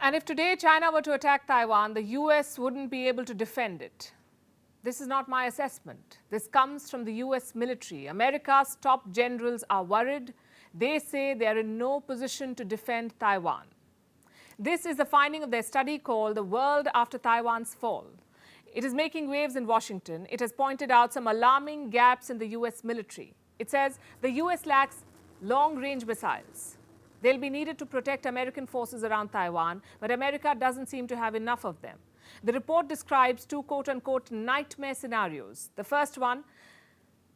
And if today China were to attack Taiwan, the US wouldn't be able to defend it. This is not my assessment. This comes from the US military. America's top generals are worried. They say they are in no position to defend Taiwan. This is the finding of their study called The World After Taiwan's Fall. It is making waves in Washington. It has pointed out some alarming gaps in the US military. It says the US lacks long-range missiles. They'll be needed to protect American forces around Taiwan, but America doesn't seem to have enough of them. The report describes two quote-unquote nightmare scenarios. The first one,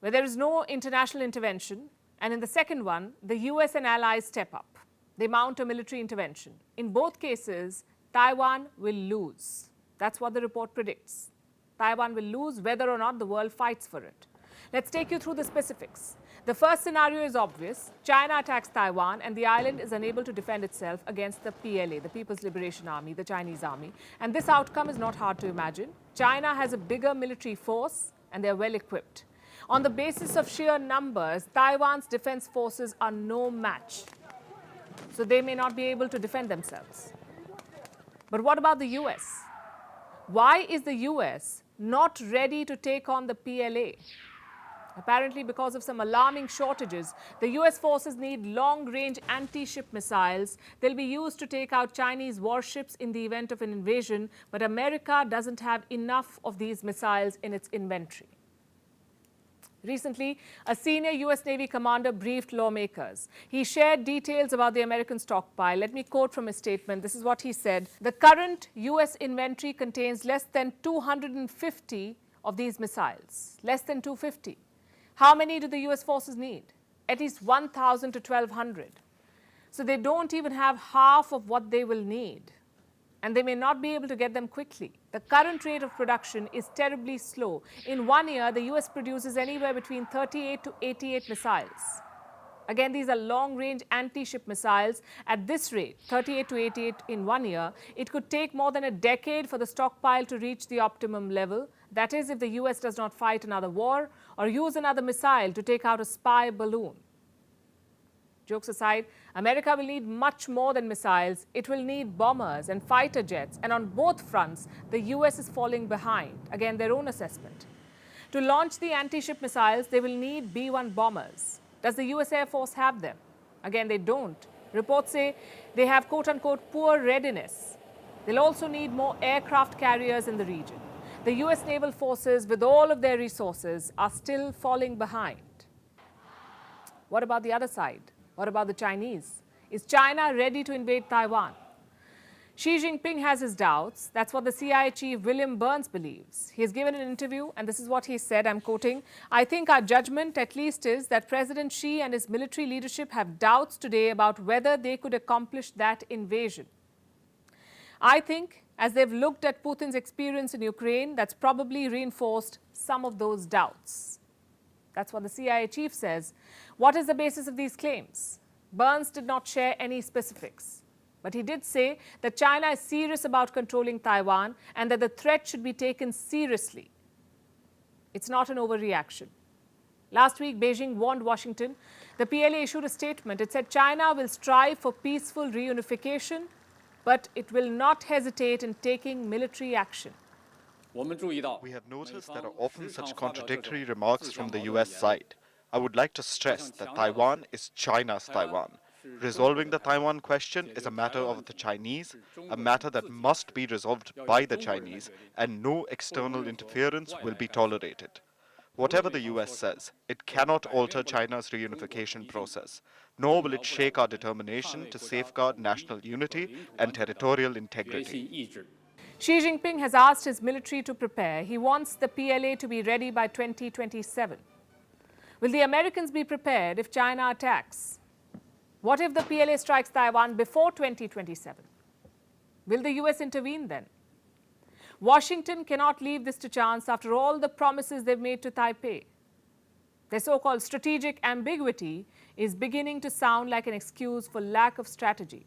where there is no international intervention, and in the second one, the US and allies step up. They mount a military intervention. In both cases, Taiwan will lose. That's what the report predicts. Taiwan will lose whether or not the world fights for it. Let's take you through the specifics. The first scenario is obvious. China attacks Taiwan and the island is unable to defend itself against the PLA, the People's Liberation Army, the Chinese army. And this outcome is not hard to imagine. China has a bigger military force and they're well equipped. On the basis of sheer numbers, Taiwan's defense forces are no match. So they may not be able to defend themselves. But what about the US? Why is the US not ready to take on the PLA? Apparently, because of some alarming shortages, the US forces need long-range anti-ship missiles. They'll be used to take out Chinese warships in the event of an invasion, but America doesn't have enough of these missiles in its inventory. Recently, a senior US Navy commander briefed lawmakers. He shared details about the American stockpile. Let me quote from his statement. This is what he said. The current US inventory contains less than 250 of these missiles. Less than 250. How many do the US forces need? At least 1,000 to 1,200. So they don't even have half of what they will need. And they may not be able to get them quickly. The current rate of production is terribly slow. In 1 year, the US produces anywhere between 38 to 88 missiles. Again, these are long-range anti-ship missiles. At this rate, 38 to 88 in 1 year, it could take more than a decade for the stockpile to reach the optimum level. That is, if the US does not fight another war or use another missile to take out a spy balloon. Jokes aside, America will need much more than missiles. It will need bombers and fighter jets. And on both fronts, the US is falling behind. Again, their own assessment. To launch the anti-ship missiles, they will need B-1 bombers. Does the US Air Force have them? Again, they don't. Reports say they have quote-unquote poor readiness. They'll also need more aircraft carriers in the region. The US naval forces, with all of their resources, are still falling behind. What about the other side? What about the Chinese? Is China ready to invade Taiwan? Xi Jinping has his doubts. That's what the CIA chief William Burns believes. He has given an interview, and this is what he said, I'm quoting, "I think our judgment at least is that President Xi and his military leadership have doubts today about whether they could accomplish that invasion. I think, as they've looked at Putin's experience in Ukraine, that's probably reinforced some of those doubts." That's what the CIA chief says. What is the basis of these claims? Burns did not share any specifics. But he did say that China is serious about controlling Taiwan and that the threat should be taken seriously. It's not an overreaction. Last week, Beijing warned Washington. The PLA issued a statement. It said China will strive for peaceful reunification, but it will not hesitate in taking military action. We have noticed there are often such contradictory remarks from the US side. I would like to stress that Taiwan is China's Taiwan. Resolving the Taiwan question is a matter of the Chinese, a matter that must be resolved by the Chinese, and no external interference will be tolerated. Whatever the US says, it cannot alter China's reunification process, nor will it shake our determination to safeguard national unity and territorial integrity. Xi Jinping has asked his military to prepare. He wants the PLA to be ready by 2027. Will the Americans be prepared if China attacks? What if the PLA strikes Taiwan before 2027? Will the US intervene then? Washington cannot leave this to chance after all the promises they've made to Taipei. Their so-called strategic ambiguity is beginning to sound like an excuse for lack of strategy.